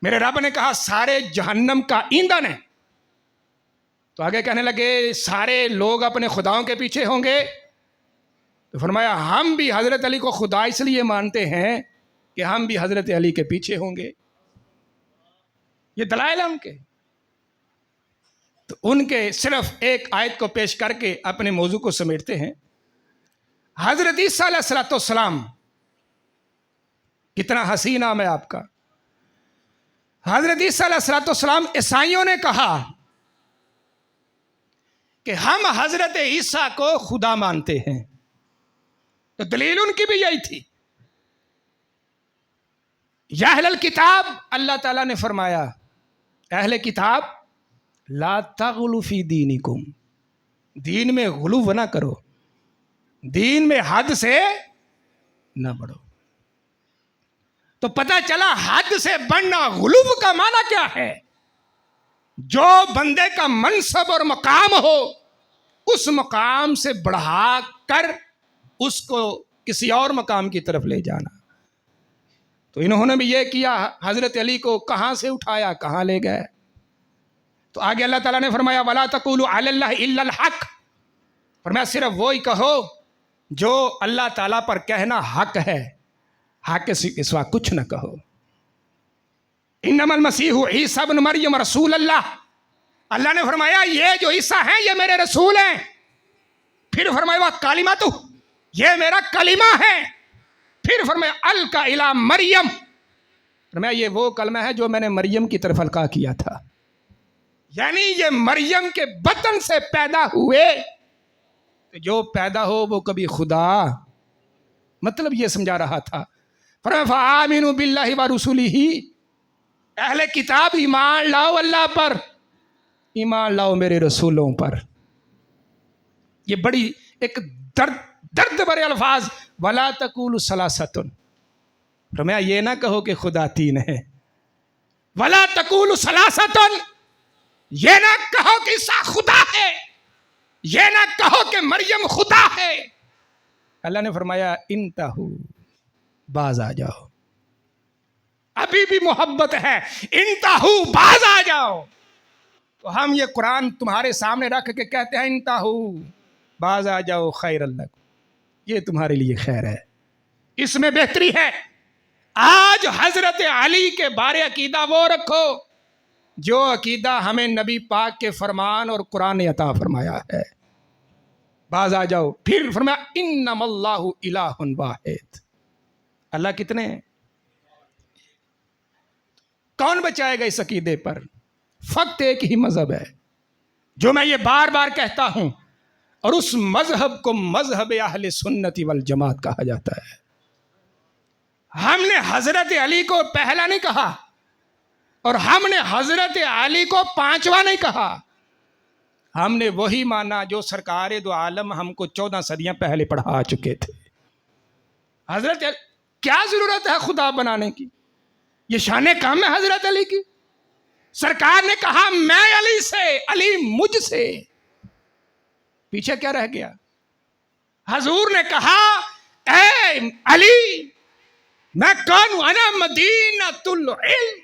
میرے رب نے کہا سارے جہنم کا ایندھن ہے. تو آگے کہنے لگے سارے لوگ اپنے خداؤں کے پیچھے ہوں گے. تو فرمایا ہم بھی حضرت علی کو خدا اس لیے مانتے ہیں کہ ہم بھی حضرت علی کے پیچھے ہوں گے. یہ دلائل ہیں ان کے. تو ان کے صرف ایک آیت کو پیش کر کے اپنے موضوع کو سمیٹتے ہیں. حضرت عیسیٰ علیہ السلام، کتنا حسین نام ہے آپ کا. حضرت عیسیٰ علیہ السلام، عیسائیوں نے کہا کہ ہم حضرت عیسیٰ کو خدا مانتے ہیں. تو دلیل ان کی بھی یہی تھی. یا اہل الکتاب، اللہ تعالیٰ نے فرمایا اہل کتاب لا تغلوا فی دینکم، دین میں غلو نہ کرو، دین میں حد سے نہ بڑھو. تو پتہ چلا حد سے بڑھنا، غلو کا معنی کیا ہے؟ جو بندے کا منصب اور مقام ہو اس مقام سے بڑھا کر اس کو کسی اور مقام کی طرف لے جانا. تو انہوں نے بھی یہ کیا، حضرت علی کو کہاں سے اٹھایا کہاں لے گئے. تو آگے اللہ تعالیٰ نے فرمایا وَلَا تَقُولُوا عَلَى اللَّهِ إِلَّا الْحَقِّ، فرمایا صرف وہی کہو جو اللہ تعالیٰ پر کہنا حق ہے، حق کے سوا کچھ نہ کہو. انما المسیح عیسیٰ ابن مریم رسول اللہ، اللہ نے فرمایا یہ جو عیسیٰ ہیں یہ میرے رسول ہیں. پھر فرمایا وہ کلمۃ، یہ میرا کلمہ ہے. پھر فرمایا القا الی مریم، فرمایا یہ وہ کلمہ ہے جو میں نے مریم کی طرف القا کیا تھا. یعنی یہ مریم کے بطن سے پیدا ہوئے، جو پیدا ہو وہ کبھی خدا، مطلب یہ سمجھا رہا تھا. فرمایا فآمنوا باللہ ورسولہ، اہل کتاب ایمان لاؤ اللہ پر، ایمان لاؤ میرے رسولوں پر. یہ بڑی ایک درد بھرے الفاظ. ولا تقولوا ثلاثۃ، فرمایا یہ نہ کہو کہ خدا تین ہے. ولا تقولوا ثلاثۃ، یہ نہ کہو کہ عیسیٰ خدا ہے، یہ نہ کہو کہ مریم خدا ہے. اللہ نے فرمایا انتہو، باز آ جاؤ، ابھی بھی محبت ہے، انتہو، باز آ جاؤ. تو ہم یہ قرآن تمہارے سامنے رکھ کے کہتے ہیں انتہو، باز آ جاؤ، خیر اللہ، یہ تمہارے لیے خیر ہے، اس میں بہتری ہے. آج حضرت علی کے بارے عقیدہ وہ رکھو جو عقیدہ ہمیں نبی پاک کے فرمان اور قرآن نے عطا فرمایا ہے. باز آ جاؤ. پھر فرمایا انما اللہ الہ واحد، اللہ کتنے ہیں؟ کون بچائے گا اس عقیدے پر؟ فقط ایک ہی مذہب ہے جو میں یہ بار بار کہتا ہوں، اور اس مذہب کو مذہب اہل سنت والجماعت کہا جاتا ہے. ہم نے حضرت علی کو پہلا نہیں کہا، اور ہم نے حضرت علی کو پانچواں نہیں کہا. ہم نے وہی مانا جو سرکار دو عالم ہم کو 14 صدیاں پہلے پڑھا چکے تھے. حضرت کیا ضرورت ہے خدا بنانے کی؟ یہ شان کام ہے حضرت علی کی. سرکار نے کہا میں علی سے، علی مجھ سے. پیچھے کیا رہ گیا؟ حضور نے کہا اے علی میں کون ہوں؟ انا مدینۃ العلم،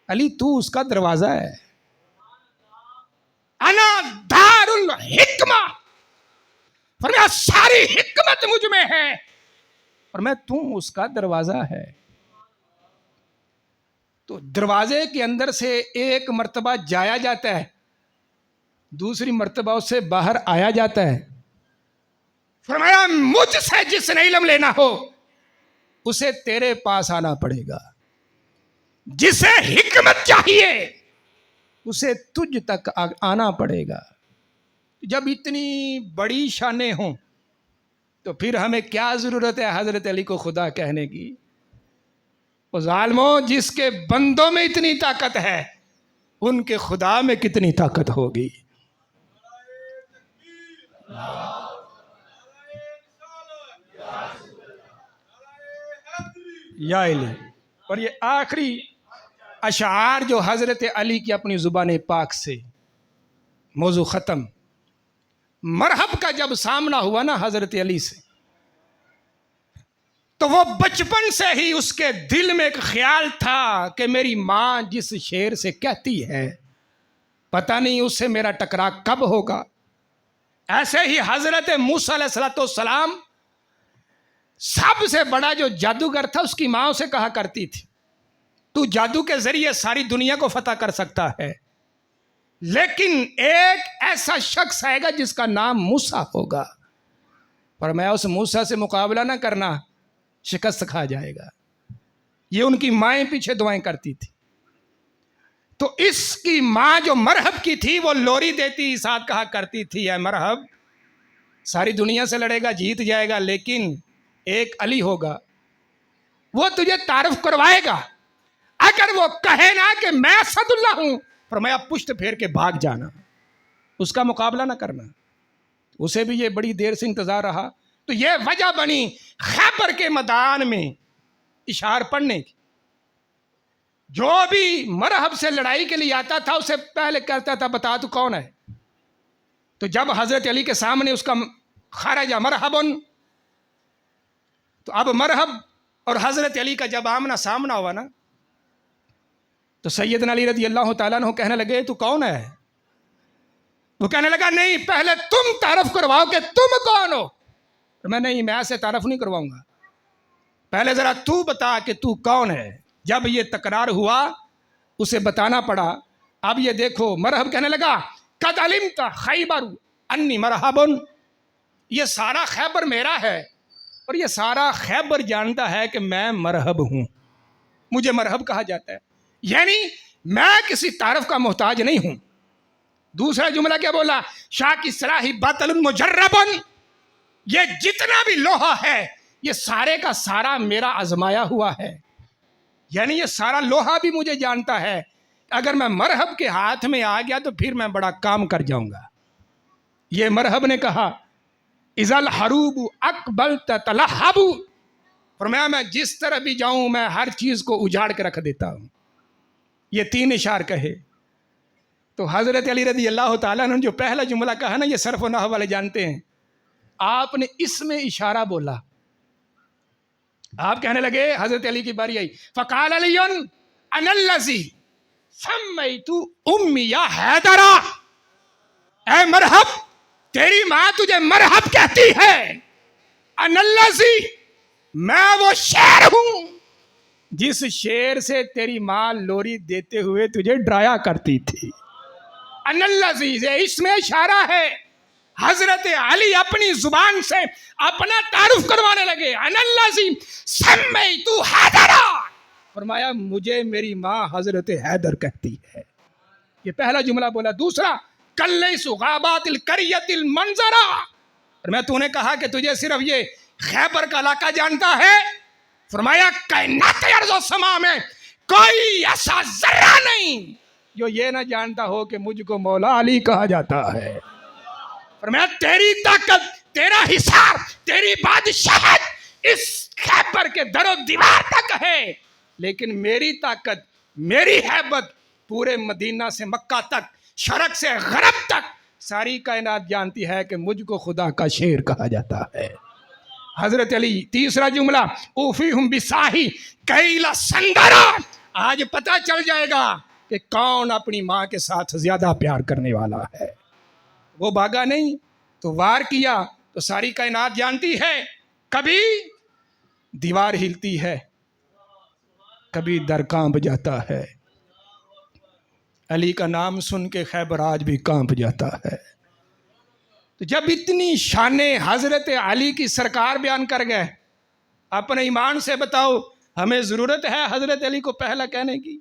علی تو اس کا دروازہ ہے. انا دار الحکمہ، فرمایا ساری حکمت مجھ میں ہے، اور میں تم اس کا دروازہ ہے. تو دروازے کے اندر سے ایک مرتبہ جایا جاتا ہے، دوسری مرتبہ اس سے باہر آیا جاتا ہے. فرمایا مجھ سے جس نے علم لینا ہو اسے تیرے پاس آنا پڑے گا، جسے حکمت چاہیے اسے تجھ تک آنا پڑے گا. جب اتنی بڑی شانیں ہوں تو پھر ہمیں کیا ضرورت ہے حضرت علی کو خدا کہنے کی؟ وہ ظالموں، جس کے بندوں میں اتنی طاقت ہے ان کے خدا میں کتنی طاقت ہوگی. یا علی. اور یہ آخری اشعار جو حضرت علی کی اپنی زبان پاک سے، موضوع ختم. مرحب کا جب سامنا ہوا نا حضرت علی سے، تو وہ بچپن سے ہی اس کے دل میں ایک خیال تھا کہ میری ماں جس شیر سے کہتی ہے پتہ نہیں اس سے میرا ٹکرا کب ہوگا۔ ایسے ہی حضرت موسیٰ علیہ السلام سب سے بڑا جو جادوگر تھا اس کی ماں اسے کہا کرتی تھی تو جادو کے ذریعے ساری دنیا کو فتح کر سکتا ہے، لیکن ایک ایسا شخص آئے گا جس کا نام موسیٰ ہوگا، پر میں اس موسیٰ سے مقابلہ نہ کرنا، شکست کھا جائے گا۔ یہ ان کی مائیں پیچھے دعائیں کرتی تھی۔ تو اس کی ماں جو مرحب کی تھی وہ لوری دیتی ساتھ کہا کرتی تھی اے مرحب ساری دنیا سے لڑے گا، جیت جائے گا، لیکن ایک علی ہوگا وہ تجھے تعارف کروائے گا، اگر وہ کہے نا کہ میں اسد اللہ ہوں فرمایا پشت پھیر کے بھاگ جانا، اس کا مقابلہ نہ کرنا۔ اسے بھی یہ بڑی دیر سے انتظار رہا، تو یہ وجہ بنی خیبر کے میدان میں اشعار پڑھنے کی۔ جو بھی مرحب سے لڑائی کے لیے آتا تھا اسے پہلے کہتا تھا بتا تو کون ہے، تو جب حضرت علی کے سامنے اس کا خرج مرحبن، تو اب مرحب اور حضرت علی کا جب آمنا سامنا ہوا نا تو سیدنا علی رضی اللہ تعالیٰ عنہ کہنے لگے تو کون ہے؟ وہ کہنے لگا نہیں پہلے تم تعارف کرواؤ کہ تم کون ہو۔ میں نہیں، میں ایسے تعارف نہیں کرواؤں گا، پہلے ذرا تو بتا کہ تو کون ہے۔ جب یہ تکرار ہوا اسے بتانا پڑا۔ اب یہ دیکھو مرحب کہنے لگا قد علمت خیبر انی مرحبن، یہ سارا خیبر میرا ہے اور یہ سارا خیبر جانتا ہے کہ میں مرحب ہوں، مجھے مرحب کہا جاتا ہے، یعنی میں کسی تعارف کا محتاج نہیں ہوں۔ دوسرا جملہ کیا بولا؟ شاہ کی صلاحی باطل مجربن، یہ جتنا بھی لوہا ہے یہ سارے کا سارا میرا آزمایا ہوا ہے، یعنی یہ سارا لوہا بھی مجھے جانتا ہے، اگر میں مرحب کے ہاتھ میں آ گیا تو پھر میں بڑا کام کر جاؤں گا۔ یہ مرحب نے کہا اذا الحروب اقبلت تلہب، فرمایا میں جس طرح بھی جاؤں میں ہر چیز کو اجاڑ کے رکھ دیتا ہوں۔ یہ 3 اشعار کہے تو حضرت علی رضی اللہ تعالیٰ نے جو پہلا جملہ کہا نا، یہ صرف و نحو والے جانتے ہیں، آپ نے اس میں اشارہ بولا۔ آپ کہنے لگے، حضرت علی کی باری آئی، فقال علی انا الذی سمیت امی حیدرا، اے مرحب تیری ماں تجھے مرحب کہتی ہے، انا الذی میں وہ شیر ہوں جس شیر سے تیری ماں لوری دیتے ہوئے تجھے ڈرایا کرتی تھی۔ انا الذی، اس میں اشارہ ہے، حضرت علی اپنی زبان سے اپنا تعارف کروانے لگے، انا الذی سمیت حیدرا، فرمایا مجھے میری ماں حضرت حیدر کہتی ہے۔ یہ پہلا جملہ بولا۔ دوسرا کلیس غابات القریۃ المنظرہ، میں تو نے کہا کہ تجھے صرف یہ خیبر کا علاقہ جانتا ہے، فرمایا کائنات ارض و سما میں کوئی ایسا ذرہ نہیں جو یہ نہ جانتا ہو کہ مجھ کو مولا علی کہا جاتا ہے۔ فرمایا تیری طاقت، تیرا حصار، تیری بادشاہت اس خیبر کے در و دیوار تک ہے، لیکن میری طاقت، میری ہیبت پورے مدینہ سے مکہ تک، شرق سے غرب تک ساری کائنات جانتی ہے کہ مجھ کو خدا کا شیر کہا جاتا ہے۔ حضرت علی تیسرا جملہ اوفیہم بساہی کیلا سندرا، آج پتہ چل جائے گا کہ کون اپنی ماں کے ساتھ زیادہ پیار کرنے والا ہے۔ وہ بھاگا نہیں تو وار کیا تو ساری کائنات جانتی ہے، کبھی دیوار ہلتی ہے، کبھی در کانپ جاتا ہے۔ علی کا نام سن کے خیبر آج بھی کانپ جاتا ہے۔ تو جب اتنی شان حضرت علی کی سرکار بیان کر گئے، اپنے ایمان سے بتاؤ ہمیں ضرورت ہے حضرت علی کو پہلا کہنے کی؟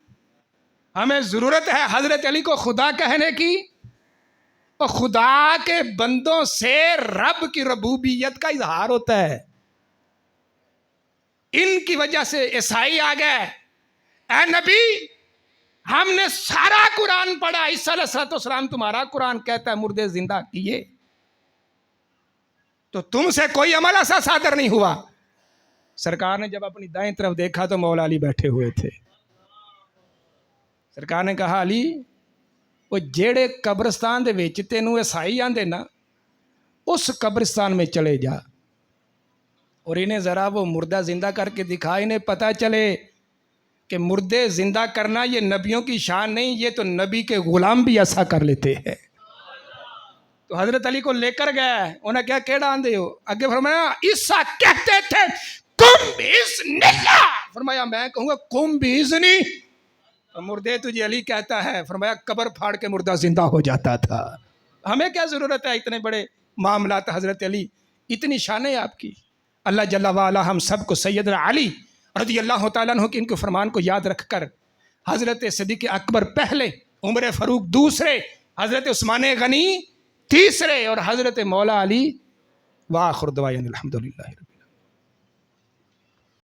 ہمیں ضرورت ہے حضرت علی کو خدا کہنے کی؟ اور خدا کے بندوں سے رب کی ربوبیت کا اظہار ہوتا ہے۔ ان کی وجہ سے عیسائی آ گئے، اے نبی ہم نے سارا قرآن پڑھا، عیسیٰ علیہ السلام تمہارا قرآن کہتا ہے مردے زندہ کیے، تو تم سے کوئی عمل ایسا صادر نہیں ہوا۔ سرکار نے جب اپنی دائیں طرف دیکھا تو مولا علی بیٹھے ہوئے تھے۔ سرکار نے کہا علی وہ جیڑے قبرستان دے وچ تینوں عیسائی آندے نا، اس قبرستان میں چلے جا، اور انہیں ذرا وہ مردہ زندہ کر کے دکھا، انہیں پتہ چلے کہ مردے زندہ کرنا یہ نبیوں کی شان نہیں، یہ تو نبی کے غلام بھی ایسا کر لیتے ہیں۔ تو حضرت علی کو لے کر گئے، انہیں کیا کہہ آندے ہو؟ آگے فرمایا عیسیٰ کہتے تھے کم بِإِذْنِ اللہ، فرمایا میں کہوں گا کم بِإِذْنِ، مردے تجھے علی کہتا ہے، فرمایا قبر پھاڑ کے مردہ زندہ ہو جاتا تھا۔ ہمیں کیا ضرورت ہے اتنے بڑے معاملات؟ حضرت علی اتنی شان ہے آپ کی۔ اللہ جل وعلا ہم سب کو سیدنا علی رضی اللہ تعالیٰ عنہ کے ان کے فرمان کو یاد رکھ کر حضرت صدیق اکبر پہلے، عمر فاروق دوسرے، حضرت عثمان غنی تیسرے، اور حضرت مولا علی وآخر دعوانا الحمدللہ۔